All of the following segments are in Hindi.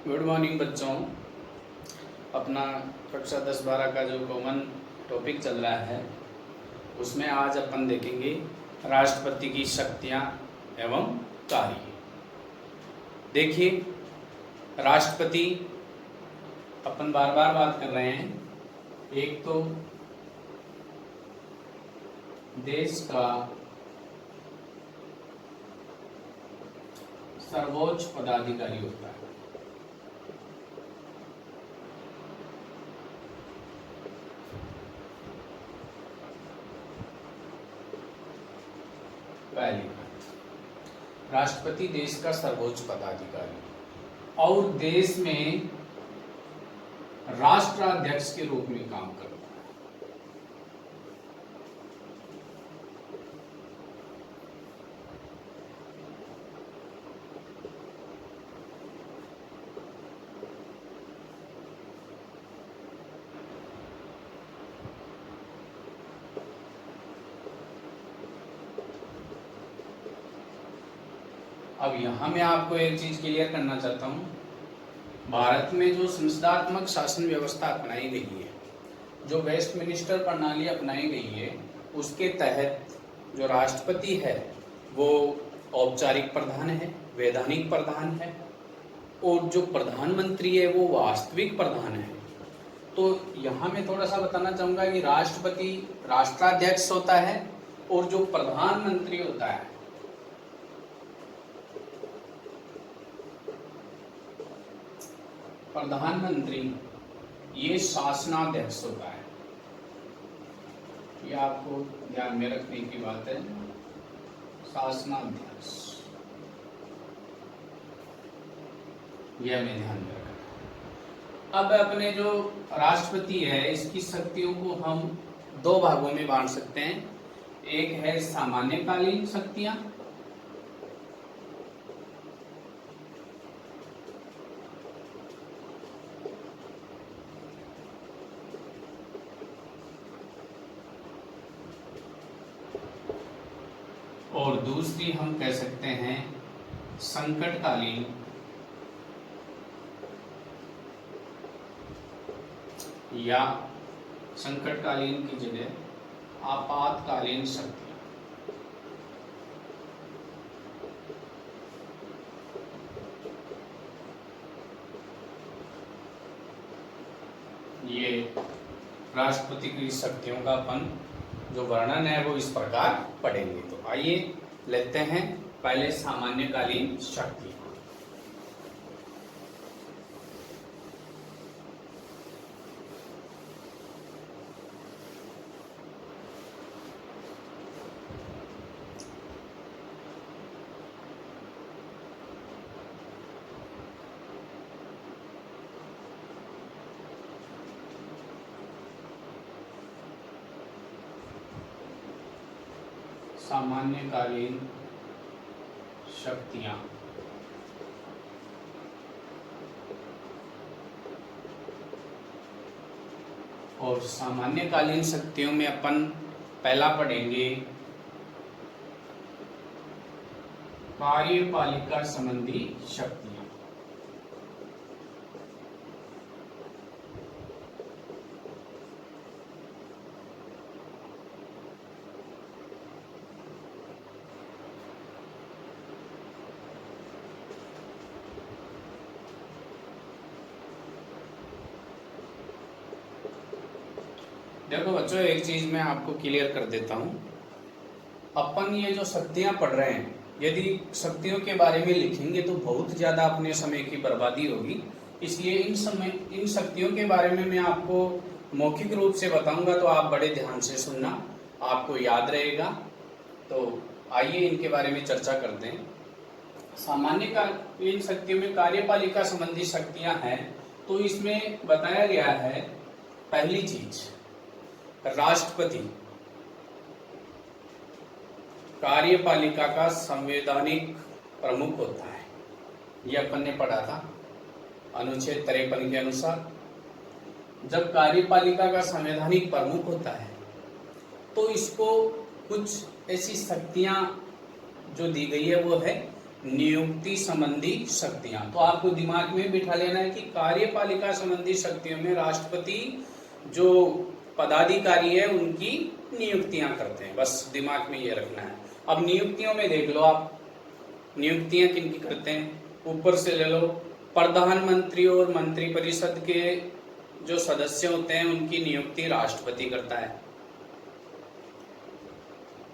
गुड मॉर्निंग बच्चों। अपना कक्षा 10-12 का जो कॉमन टॉपिक चल रहा है उसमें आज अपन देखेंगे राष्ट्रपति की शक्तियां एवं कार्य। देखिए, राष्ट्रपति अपन बार बार बात कर रहे हैं। एक तो देश का सर्वोच्च पदाधिकारी होता है। पहली बात, राष्ट्रपति देश का सर्वोच्च पदाधिकारी और देश में राष्ट्राध्यक्ष के रूप में काम करता है। अब यहाँ मैं आपको एक चीज क्लियर करना चाहता हूँ। भारत में जो संसदात्मक शासन व्यवस्था अपनाई गई है, जो वेस्टमिनिस्टर प्रणाली अपनाई गई है, उसके तहत जो राष्ट्रपति है वो औपचारिक प्रधान है, वैधानिक प्रधान है, और जो प्रधानमंत्री है वो वास्तविक प्रधान है। तो यहाँ मैं थोड़ा सा बताना चाहूँगा कि राष्ट्रपति राष्ट्राध्यक्ष होता है और जो प्रधानमंत्री होता है प्रधानमंत्री, ये शासनाध्यक्ष होता है। ये आपको ध्यान में रखने की बात है, शासनाध्यक्ष। यह हमें ध्यान में रखना। अब अपने जो राष्ट्रपति है इसकी शक्तियों को हम दो भागों में बांट सकते हैं। एक है सामान्यकालीन शक्तियां और दूसरी हम कह सकते हैं संकटकालीन या संकटकालीन की जगह आपातकालीन शक्तियां। ये राष्ट्रपति की शक्तियों का अपन जो वर्णन है वो इस प्रकार पढ़ेंगे। तो आइए लेते हैं पहले सामान्यकालीन शक्ति। सामान्यकालीन शक्तियां और सामान्यकालीन शक्तियों में अपन पहला पढ़ेंगे कार्यपालिका संबंधी शक्तियां। देखो बच्चों, एक चीज मैं आपको क्लियर कर देता हूं। अपन ये जो शक्तियां पढ़ रहे हैं, यदि शक्तियों के बारे में लिखेंगे तो बहुत ज्यादा अपने समय की बर्बादी होगी। इसलिए इन शक्तियों के बारे में मैं आपको मौखिक रूप से बताऊंगा, तो आप बड़े ध्यान से सुनना, आपको याद रहेगा। तो आइए इनके बारे में चर्चा करते हैं। सामान्यकालीन शक्तियों में कार्यपालिका संबंधी शक्तियां हैं। तो इसमें बताया गया है, पहली चीज, राष्ट्रपति कार्यपालिका का संवैधानिक प्रमुख होता है। यह अपन ने पढ़ा था अनुच्छेद 53 के अनुसार। जब कार्यपालिका का संवैधानिक प्रमुख होता है तो इसको कुछ ऐसी शक्तियां जो दी गई है वो है नियुक्ति संबंधी शक्तियां। तो आपको दिमाग में बिठा लेना है कि कार्यपालिका संबंधी शक्तियों में राष्ट्रपति जो पदाधिकारी है उनकी नियुक्तियां करते हैं, बस दिमाग में ये रखना है। अब नियुक्तियों में देख लो आप, नियुक्तियां किन की करते हैं, ऊपर से ले लो, प्रधानमंत्री और मंत्रिपरिषद के जो सदस्य होते हैं उनकी नियुक्ति राष्ट्रपति करता है।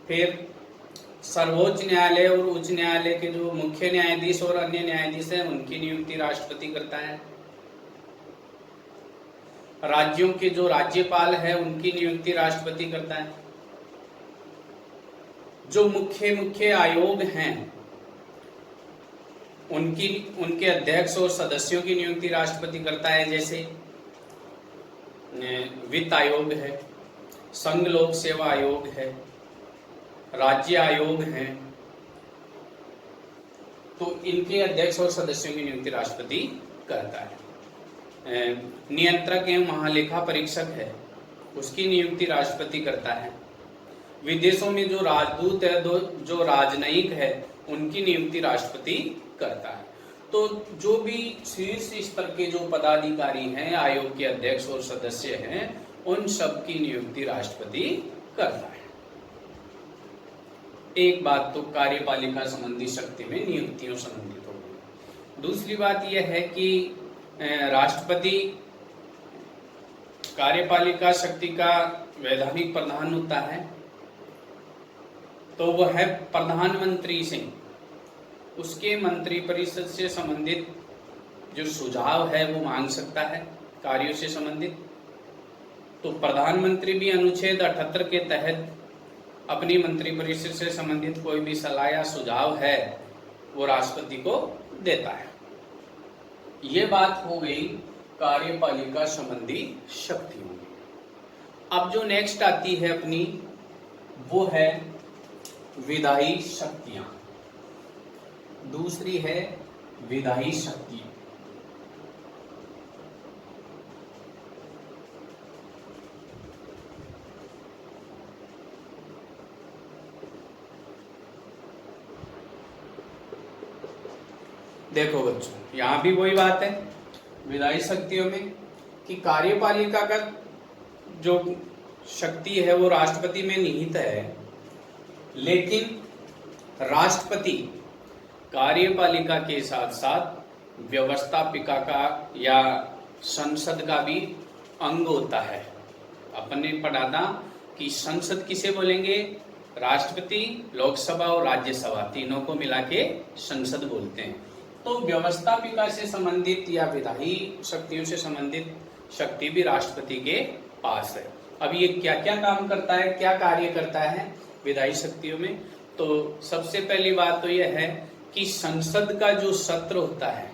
फिर सर्वोच्च न्यायालय और उच्च न्यायालय के जो मुख्य न्यायाधीश और अन्य न्यायाधीश हैं उनकी नियुक्ति राष्ट्रपति करता है। राज्यों के जो राज्यपाल है उनकी नियुक्ति राष्ट्रपति करता है। जो मुख्य आयोग हैं उनके अध्यक्ष और सदस्यों की नियुक्ति राष्ट्रपति करता है, जैसे वित्त आयोग है, संघ लोक सेवा आयोग है, राज्य आयोग हैं, तो इनके अध्यक्ष और सदस्यों की नियुक्ति राष्ट्रपति करता है। नियंत्रक एवं महालेखा परीक्षक है उसकी नियुक्ति राष्ट्रपति करता है। विदेशों में जो राजदूत है, जो राजनयिक है, उनकी नियुक्ति राष्ट्रपति करता है। तो जो भी शीर्ष स्तर के जो पदाधिकारी हैं, आयोग के अध्यक्ष और सदस्य हैं, उन सब की नियुक्ति राष्ट्रपति करता है। एक बात तो कार्यपालिका संबंधी शक्ति में नियुक्तियों संबंधित हो गई। दूसरी बात यह है कि राष्ट्रपति कार्यपालिका शक्ति का वैधानिक प्रधान होता है, तो वह है प्रधानमंत्री से उसके मंत्रिपरिषद से संबंधित जो सुझाव है वो मांग सकता है कार्यों से संबंधित। तो प्रधानमंत्री भी अनुच्छेद 78 के तहत अपनी मंत्रिपरिषद से संबंधित कोई भी सलाह या सुझाव है वो राष्ट्रपति को देता है। ये बात हो गई कार्यपालिका संबंधी शक्तियों में। अब जो नेक्स्ट आती है अपनी, वो है विधायी शक्तियां। दूसरी है विधायी शक्तियां। देखो बच्चों, यहां भी वही बात है विधायी शक्तियों में कि कार्यपालिका का जो शक्ति है वो राष्ट्रपति में निहित है, लेकिन राष्ट्रपति कार्यपालिका के साथ साथ व्यवस्थापिका का या संसद का भी अंग होता है। अपने पढ़ा था कि संसद किसे बोलेंगे, राष्ट्रपति, लोकसभा और राज्यसभा तीनों को मिला के संसद बोलते हैं। तो व्यवस्थापिका से संबंधित या विधायी शक्तियों से संबंधित शक्ति भी राष्ट्रपति के पास है। अब ये क्या क्या काम करता है, क्या कार्य करता है विधायी शक्तियों में? तो सबसे पहली बात तो यह है कि संसद का जो सत्र होता है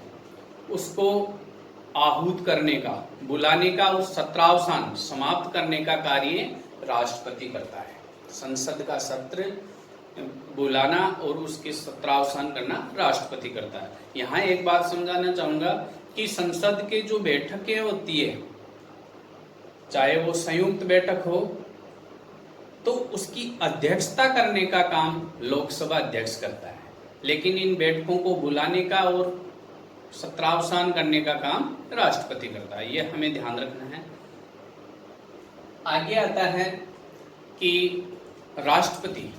उसको आहूत करने का, बुलाने का और सत्रावसान समाप्त करने का कार्य राष्ट्रपति करता है। संसद का सत्र बुलाना और उसके सत्रावसान करना राष्ट्रपति करता है। यहाँ एक बात समझाना चाहूंगा कि संसद के जो बैठकें होती है, चाहे वो संयुक्त बैठक हो, तो उसकी अध्यक्षता करने का काम लोकसभा अध्यक्ष करता है, लेकिन इन बैठकों को बुलाने का और सत्रावसान करने का काम राष्ट्रपति करता है। ये हमें ध्यान रखना है। आगे आता है कि राष्ट्रपति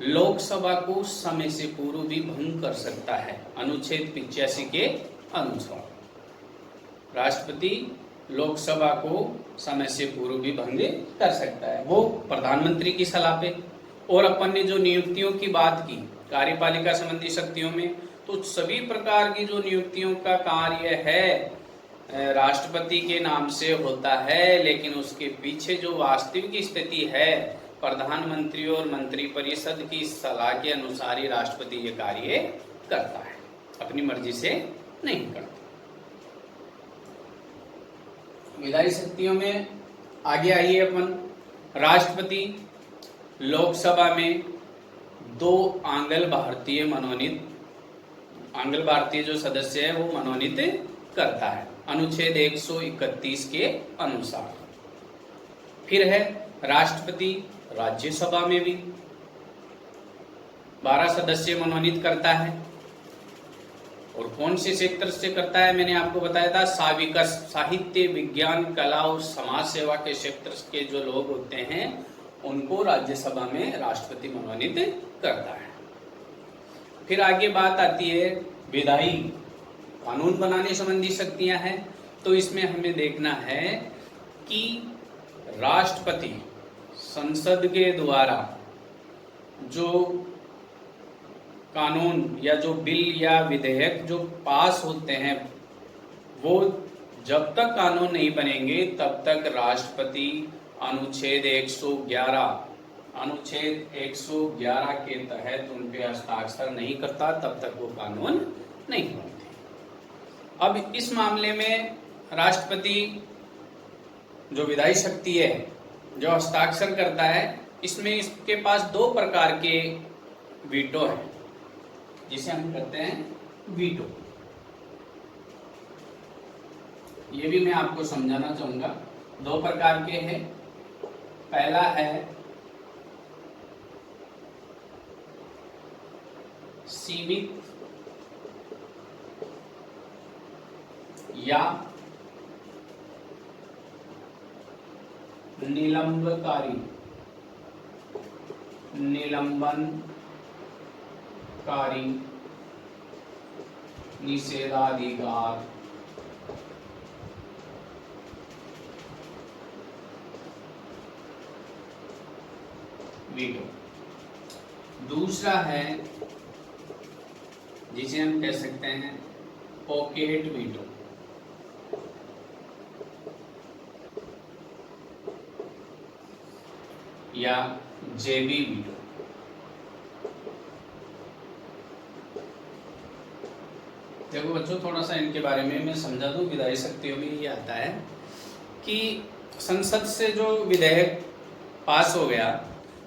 लोकसभा को समय से पूर्व भी भंग कर सकता है। अनुच्छेद 85 के अनुसार राष्ट्रपति लोकसभा को समय से पूर्व भी भंग कर सकता है, वो प्रधानमंत्री की सलाह पे। और अपन ने जो नियुक्तियों की बात की कार्यपालिका संबंधी शक्तियों में, तो सभी प्रकार की जो नियुक्तियों का कार्य है राष्ट्रपति के नाम से होता है, लेकिन उसके पीछे जो वास्तविक स्थिति है प्रधानमंत्री और मंत्रिपरिषद की सलाह के अनुसार ही राष्ट्रपति ये कार्य करता है, अपनी मर्जी से नहीं करता। विधायी शक्तियों में आगे आइए अपन। राष्ट्रपति लोकसभा में 2 आंग्ल भारतीय जो सदस्य है वो मनोनीत करता है, अनुच्छेद 131 के अनुसार। फिर है राष्ट्रपति राज्यसभा में भी 12 सदस्य मनोनीत करता है। और कौन से क्षेत्र से करता है, मैंने आपको बताया था साविकस, साहित्य, विज्ञान, कला और समाज सेवा के क्षेत्र के जो लोग होते हैं उनको राज्यसभा में राष्ट्रपति मनोनीत करता है। फिर आगे बात आती है विधायी कानून बनाने संबंधी शक्तियां हैं। तो इसमें हमें देखना है कि राष्ट्रपति संसद के द्वारा जो कानून या जो बिल या विधेयक जो पास होते हैं वो जब तक कानून नहीं बनेंगे तब तक राष्ट्रपति अनुच्छेद 111 के तहत उन पे हस्ताक्षर नहीं करता, तब तक वो कानून नहीं बनते। अब इस मामले में राष्ट्रपति जो विधायी शक्ति है जो हस्ताक्षर करता है, इसमें इसके पास 2 प्रकार के वीटो है जिसे हम कहते हैं वीटो। ये भी मैं आपको समझाना चाहूंगा। 2 प्रकार के हैं। पहला है सीमित या निलंबनकारी निषेधाधिकार वीटो। दूसरा है जिसे हम कह सकते हैं पॉकेट वीटो। या जेबी वीटो। देखो बच्चों, थोड़ा सा इनके बारे में मैं समझा दूं। विधायी शक्तियों में ये आता है कि संसद से जो विधेयक पास हो गया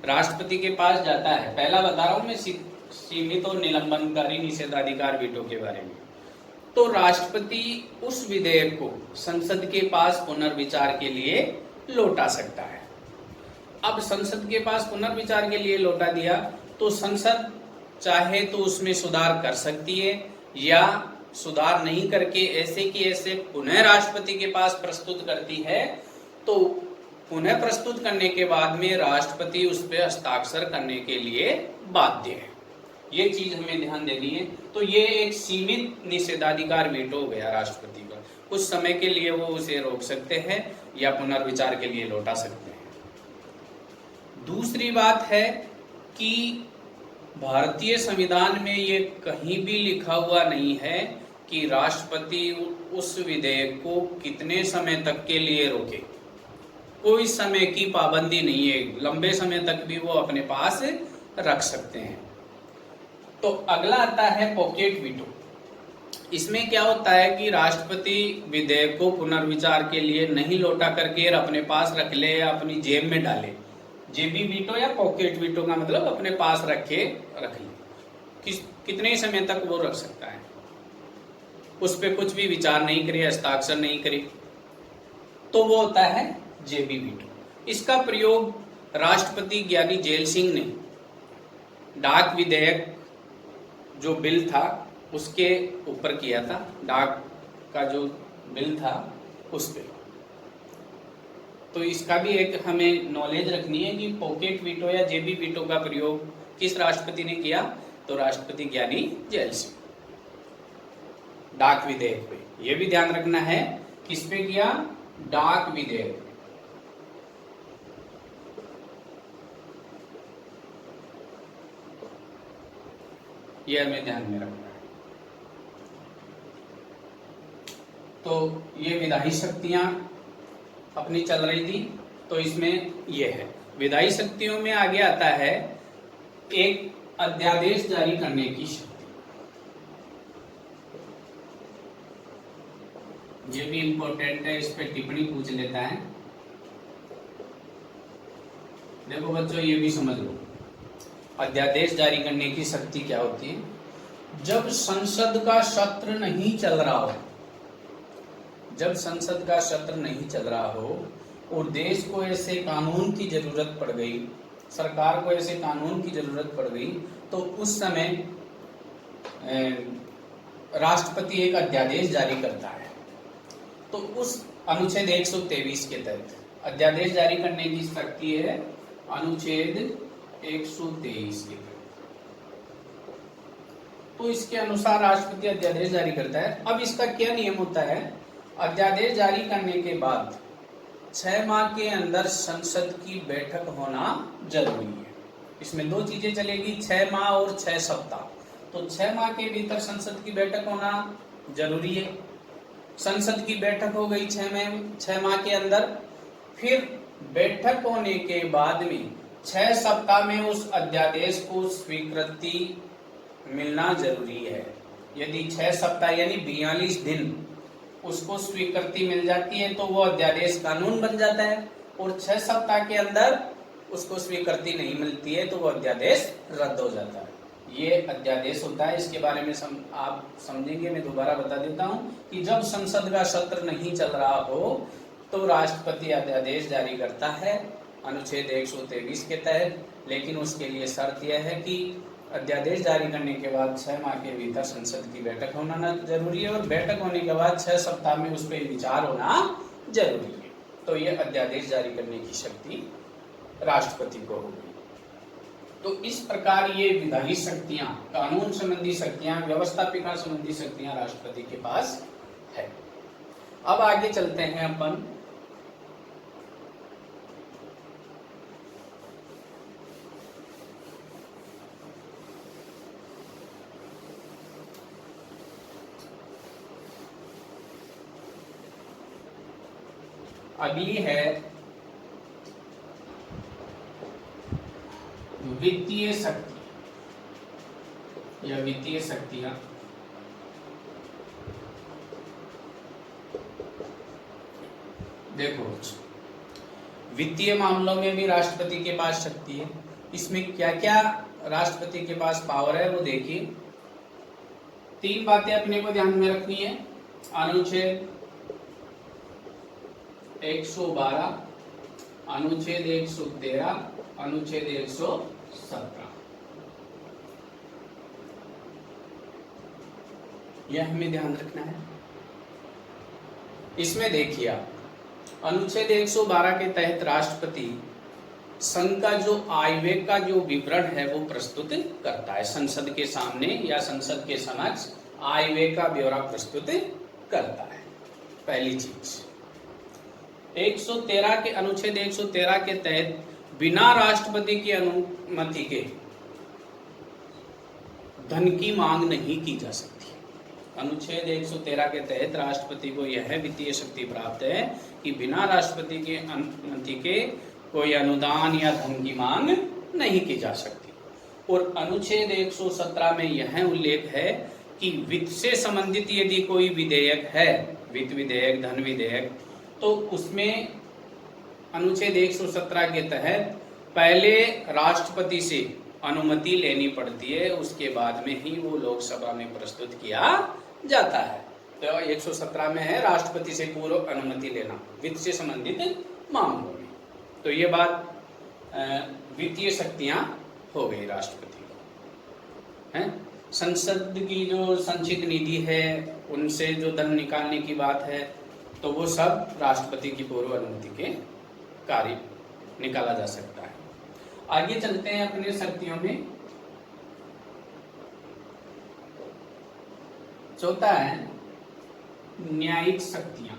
राष्ट्रपति के पास जाता है। पहला बता रहा हूं मैं सीमित और निलंबनकारी निषेधाधिकार वीटो के बारे में। तो राष्ट्रपति उस विधेयक को संसद के पास पुनर्विचार के लिए लौटा सकता है। अब संसद के पास पुनर्विचार के लिए लौटा दिया तो संसद चाहे तो उसमें सुधार कर सकती है या सुधार नहीं करके ऐसे कि ऐसे पुनः राष्ट्रपति के पास प्रस्तुत करती है। तो पुनः प्रस्तुत करने के बाद में राष्ट्रपति उस पर हस्ताक्षर करने के लिए बाध्य है। ये चीज हमें ध्यान देनी है। तो ये एक सीमित निषेधाधिकार वीटो हो गया राष्ट्रपति का। कुछ समय के लिए वो उसे रोक सकते हैं या पुनर्विचार के लिए लौटा सकते हैं। दूसरी बात है कि भारतीय संविधान में ये कहीं भी लिखा हुआ नहीं है कि राष्ट्रपति उस विधेयक को कितने समय तक के लिए रोके। कोई समय की पाबंदी नहीं है, लंबे समय तक भी वो अपने पास रख सकते हैं। तो अगला आता है पॉकेट वीटो। इसमें क्या होता है कि राष्ट्रपति विधेयक को पुनर्विचार के लिए नहीं लौटा करके अपने पास रख ले या अपनी जेब में डाले। जेबी वीटो या पॉकेट वीटो का मतलब अपने पास रख ले। कितने समय तक वो रख सकता है, उस पर कुछ भी विचार नहीं करे, हस्ताक्षर नहीं करे, तो वो होता है जेबी वीटो। इसका प्रयोग राष्ट्रपति ज्ञानी जेल सिंह ने डाक विधेयक जो बिल था उसके ऊपर किया था। डाक का जो बिल था उस पे। तो इसका भी एक हमें नॉलेज रखनी है कि पॉकेट वीटो या जेबी वीटो का प्रयोग किस राष्ट्रपति ने किया। तो राष्ट्रपति ज्ञानी जेल सिंह डाक विधेयक पे। यह भी ध्यान रखना है किस पे किया, डाक विधेयक। यह हमें ध्यान में रखना है। तो ये विधायी शक्तियां अपनी चल रही थी। तो इसमें यह है विधायी शक्तियों में आगे आता है एक अध्यादेश जारी करने की शक्ति। ये भी इंपॉर्टेंट है, इस पे टिप्पणी पूछ लेता है। देखो बच्चों, ये भी समझ लो अध्यादेश जारी करने की शक्ति क्या होती है। जब संसद का सत्र नहीं चल रहा हो, जब संसद का सत्र नहीं चल रहा हो और देश को ऐसे कानून की जरूरत पड़ गई सरकार को ऐसे कानून की जरूरत पड़ गई तो उस समय राष्ट्रपति एक अध्यादेश जारी करता है। तो उस अनुच्छेद 123 के तहत अध्यादेश जारी करने की शक्ति है अनुच्छेद 123 के तहत। तो इसके अनुसार राष्ट्रपति अध्यादेश जारी करता है। अब इसका क्या नियम होता है, अध्यादेश जारी करने के बाद 6 माह के अंदर संसद की बैठक होना जरूरी है। इसमें 2 चीजें चलेगी, 6 माह और 6 सप्ताह। तो 6 माह के भीतर संसद की बैठक होना जरूरी है। संसद की बैठक हो गई 6 माह के अंदर, फिर बैठक होने के बाद में 6 सप्ताह में उस अध्यादेश को स्वीकृति मिलना जरूरी है। यदि 6 सप्ताह यानी 42 दिन उसको स्वीकृति मिल जाती है तो वो अध्यादेश कानून बन जाता है, और 6 सप्ताह के अंदर उसको स्वीकृति नहीं मिलती है तो वो अध्यादेश रद्द हो जाता है। ये अध्यादेश होता है। इसके बारे में आप समझेंगे, मैं दोबारा बता देता हूं कि जब संसद का सत्र नहीं चल रहा हो तो राष्ट्रपति अध्यादेश जारी करता है अनुच्छेद 123 के तहत, लेकिन उसके लिए शर्त यह है कि अध्यादेश जारी करने के बाद 6 माह के भीतर संसद की बैठक होना जरूरी है, और बैठक होने के बाद 6 सप्ताह में उस पर विचार होना जरूरी है। तो ये अध्यादेश जारी करने की शक्ति राष्ट्रपति को होगी। तो इस प्रकार ये विधायी शक्तियां, कानून संबंधी शक्तियां, व्यवस्थापिका संबंधी शक्तियां राष्ट्रपति के पास है। अब आगे चलते हैं अपन अगली है वित्तीय शक्ति या वित्तीय शक्तियां। देखो, वित्तीय मामलों में भी राष्ट्रपति के पास शक्ति है। इसमें क्या क्या राष्ट्रपति के पास पावर है वो देखिए। 3 बातें अपने को ध्यान में रखनी है। अनुच्छेद 112, अनुच्छेद 113, अनुच्छेद 117, यह हमें ध्यान रखना है। इसमें देखिए आप, अनुच्छेद 112 के तहत राष्ट्रपति संघ का जो आय व्यय का जो विवरण है वो प्रस्तुत करता है संसद के सामने या संसद के समक्ष आय व्यय का ब्यौरा प्रस्तुत करता है। पहली चीज, 113 के अनुच्छेद 113 के तहत बिना राष्ट्रपति की अनुमति के धन की मांग नहीं की जा सकती। अनुच्छेद 113 के तहत राष्ट्रपति को यह वित्तीय शक्ति प्राप्त है कि बिना राष्ट्रपति की अनुमति के कोई अनुदान या धन की मांग नहीं की जा सकती। और अनुच्छेद 117 में यह उल्लेख है कि वित्त से संबंधित यदि कोई विधेयक है, वित्त विधेयक, धन विधेयक, तो उसमें अनुच्छेद 117 के तहत पहले राष्ट्रपति से अनुमति लेनी पड़ती है, उसके बाद में ही वो लोकसभा में प्रस्तुत किया जाता है। तो 117 में है राष्ट्रपति से पूर्व अनुमति लेना वित्त से संबंधित मामलों में। तो ये बात वित्तीय शक्तियां हो गई राष्ट्रपति को, है। संसद की जो संचित निधि है उनसे जो धन निकालने की बात है तो वो सब राष्ट्रपति की पूर्व अनुमति के कार्य निकाला जा सकता है। आगे चलते हैं अपने शक्तियों में। चौथा है न्यायिक शक्तियां।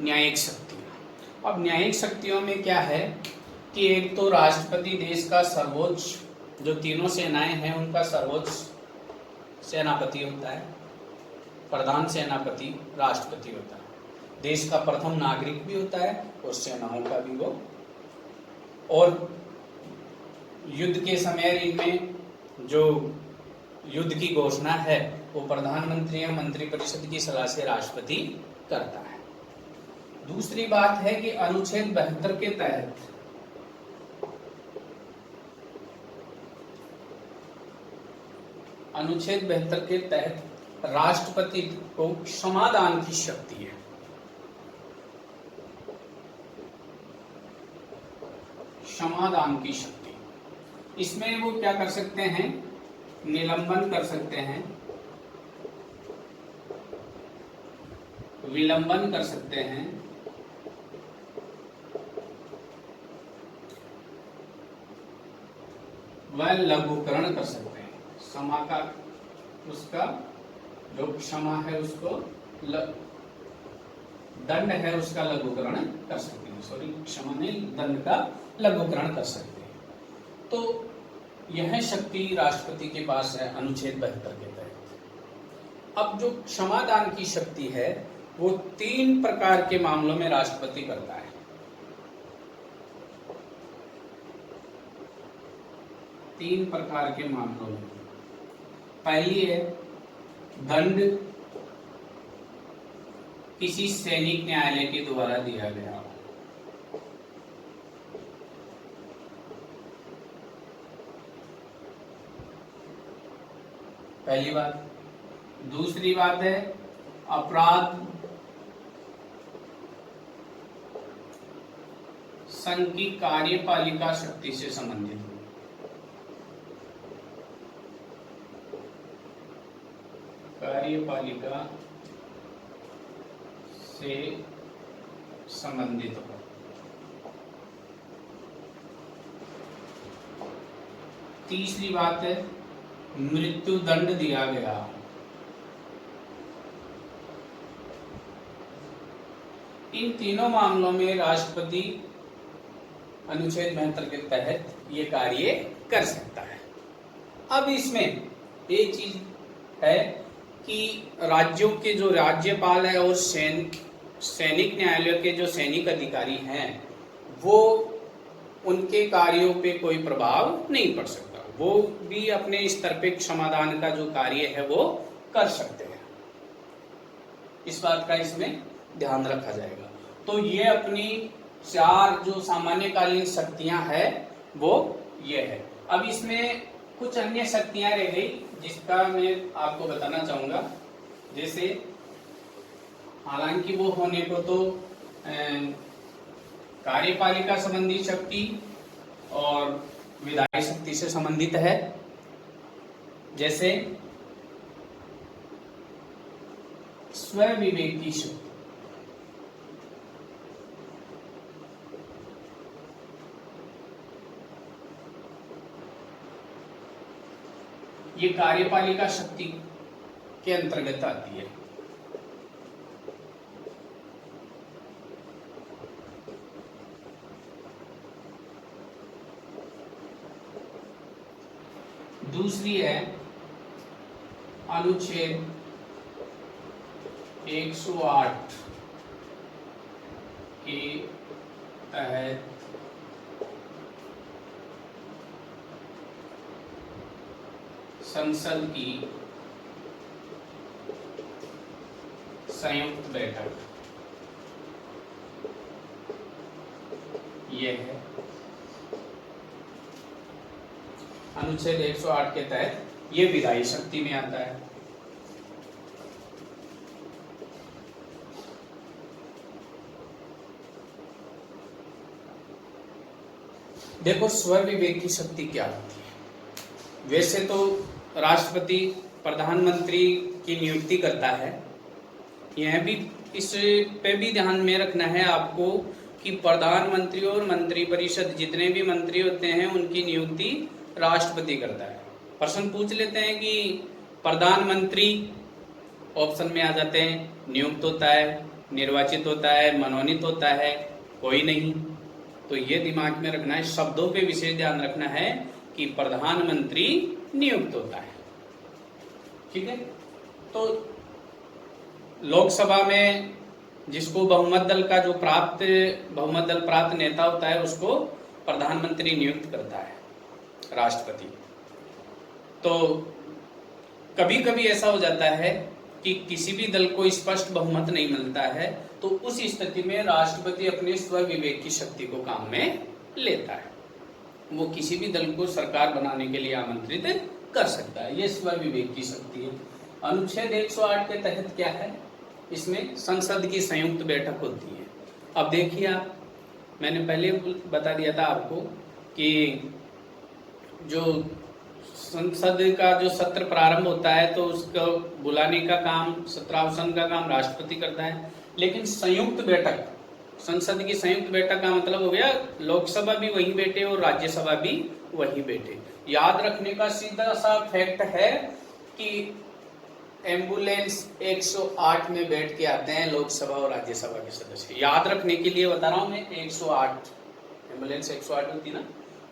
न्यायिक शक्तियां, अब न्यायिक शक्तियों में क्या है कि एक तो राष्ट्रपति देश का सर्वोच्च, जो तीनों सेनाएं हैं उनका सर्वोच्च सेनापति होता है, प्रधान सेनापति राष्ट्रपति होता है, देश का प्रथम नागरिक भी होता है और सेनाओं का भी वो, और युद्ध के समय इनमें जो युद्ध की घोषणा है वो प्रधानमंत्री या मंत्रिपरिषद की सलाह से राष्ट्रपति करता है। दूसरी बात है कि अनुच्छेद 72 के तहत अनुच्छेद 72 के तहत राष्ट्रपति को क्षमादान की शक्ति है। क्षमादान की शक्ति, इसमें वो क्या कर सकते हैं, निलंबन कर सकते हैं, विलंबन कर सकते हैं, वह लघुकरण कर सकते हैं। क्षमा का उसका जो क्षमा है उसको दंड है उसका लघुकरण कर सकते हैं, सॉरी क्षमा नहीं, दंड का लघुकरण कर सकते हैं। तो यह शक्ति राष्ट्रपति के पास है अनुच्छेद 72 के तहत। अब जो क्षमादान की शक्ति है वो 3 प्रकार के मामलों में राष्ट्रपति करता है। 3 प्रकार के मामलों में। पहली है दंड किसी सैनिक न्यायालय के द्वारा दिया गया। पहली बात। दूसरी बात है अपराध संघ की कार्यपालिका शक्ति से संबंधित हो। कार्यपालिका से संबंधित हो। तीसरी बात है मृत्यु दंड दिया गया। इन तीनों मामलों में राष्ट्रपति अनुच्छेद 72 के तहत ये कार्य कर सकता है। अब इसमें एक चीज है कि राज्यों के जो राज्यपाल है और सैनिक न्यायालय के जो सैनिक अधिकारी हैं वो उनके कार्यों पे कोई प्रभाव नहीं पड़ सकता। वो भी अपने स्तर पे क्षमादान का जो कार्य है वो कर सकते हैं। इस बात का इसमें ध्यान रखा जाएगा। तो ये अपनी 4 जो सामान्यकालीन शक्तियां हैं वो ये है। अब इसमें कुछ अन्य शक्तियां रह गई जिसका मैं आपको बताना चाहूंगा। जैसे हालांकि वो होने को तो कार्यपालिका संबंधी शक्ति और विधायी शक्ति से संबंधित है। जैसे स्वविवेक की शक्ति, ये कार्यपालिका शक्ति के अंतर्गत आती है। दूसरी है अनुच्छेद 108 के तहत संसद की संयुक्त बैठक, यह है अनुच्छेद 108 के तहत ये विधायी शक्ति में आता है। देखो स्वविवेक की शक्ति क्या होती है। वैसे तो राष्ट्रपति प्रधानमंत्री की नियुक्ति करता है। यह भी इस पे भी ध्यान में रखना है आपको कि प्रधानमंत्री और मंत्रिपरिषद जितने भी मंत्री होते हैं उनकी नियुक्ति राष्ट्रपति करता है। प्रश्न पूछ लेते हैं कि प्रधानमंत्री ऑप्शन में आ जाते हैं, नियुक्त होता है, निर्वाचित होता है, मनोनीत होता है, कोई नहीं। तो ये दिमाग में रखना है, शब्दों पे विशेष ध्यान रखना है कि प्रधानमंत्री नियुक्त होता है। ठीक है। तो लोकसभा में जिसको बहुमत दल प्राप्त नेता होता है उसको प्रधानमंत्री नियुक्त करता है राष्ट्रपति। तो कभी कभी ऐसा हो जाता है कि किसी भी दल को स्पष्ट बहुमत नहीं मिलता है, तो उस स्थिति में राष्ट्रपति अपने स्वविवेक की शक्ति को काम में लेता है। वो किसी भी दल को सरकार बनाने के लिए आमंत्रित कर सकता है। ये स्वर विवेक की शक्ति है। अनुच्छेद 108 के तहत क्या है, इसमें संसद की संयुक्त बैठक होती है। अब देखिए आप, मैंने पहले बता दिया था आपको कि जो संसद का जो सत्र प्रारंभ होता है तो उसको बुलाने का काम, सत्रावसान का काम राष्ट्रपति करता है। लेकिन संयुक्त बैठक, संसद की संयुक्त बैठक का मतलब हो गया लोकसभा भी वहीं बैठे और राज्यसभा भी वहीं बैठे। याद रखने का सीधा सा फैक्ट है कि एम्बुलेंस 108 में बैठ के आते हैं लोकसभा और राज्यसभा के सदस्य। याद रखने के लिए बता रहा हूं मैं, 108 एम्बुलेंस 108 होती ना,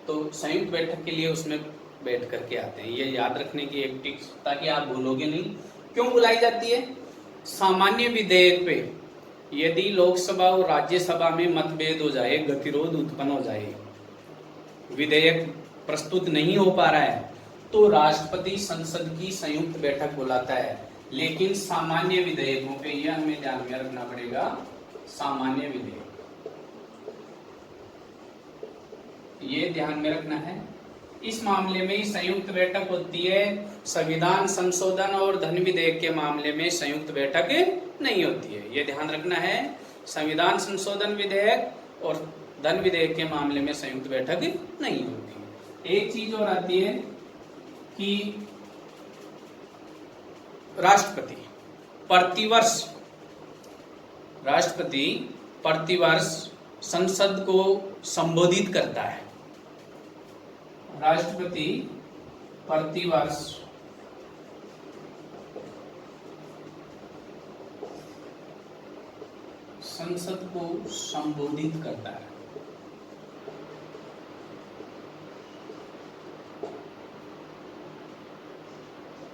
तो संयुक्त बैठक के लिए उसमें बैठ करके आते हैं। ये याद रखने की एक टिप्स, ताकि आप भूलोगे नहीं। क्यों बुलाई जाती है? सामान्य विधेयक पे यदि लोकसभा और राज्यसभा में मतभेद हो जाए, गतिरोध उत्पन्न हो जाए, विधेयक प्रस्तुत नहीं हो पा रहा है, तो राष्ट्रपति संसद की संयुक्त बैठक बुलाता है। लेकिन सामान्य विधेयकों पे यह हमें ध्यान में रखना पड़ेगा, सामान्य विधेयक ये ध्यान में रखना है। इस मामले में संयुक्त बैठक होती है। संविधान संशोधन और धन विधेयक के मामले में संयुक्त बैठक नहीं होती है, ये ध्यान रखना है। संविधान संशोधन विधेयक और धन विधेयक के मामले में संयुक्त बैठक नहीं होती है। एक चीज और आती है कि राष्ट्रपति प्रतिवर्ष संसद को संबोधित करता है। राष्ट्रपति प्रतिवर्ष संसद को संबोधित करता है।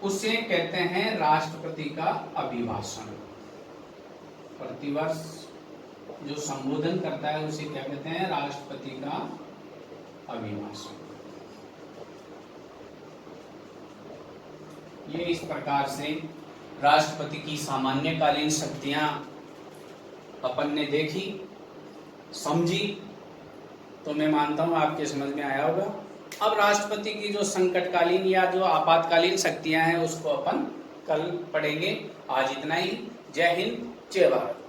उसे कहते हैं राष्ट्रपति का अभिभाषण। प्रतिवर्ष जो संबोधन करता है उसे क्या कहते हैं? राष्ट्रपति का अभिभाषण। ये इस प्रकार से राष्ट्रपति की सामान्यकालीन शक्तियां अपन ने देखी, समझी, तो मैं मानता हूं आपके समझ में आया होगा। अब राष्ट्रपति की जो संकटकालीन या जो आपातकालीन शक्तियां हैं उसको अपन कल पढ़ेंगे। आज इतना ही। जय हिंद, जय भारत।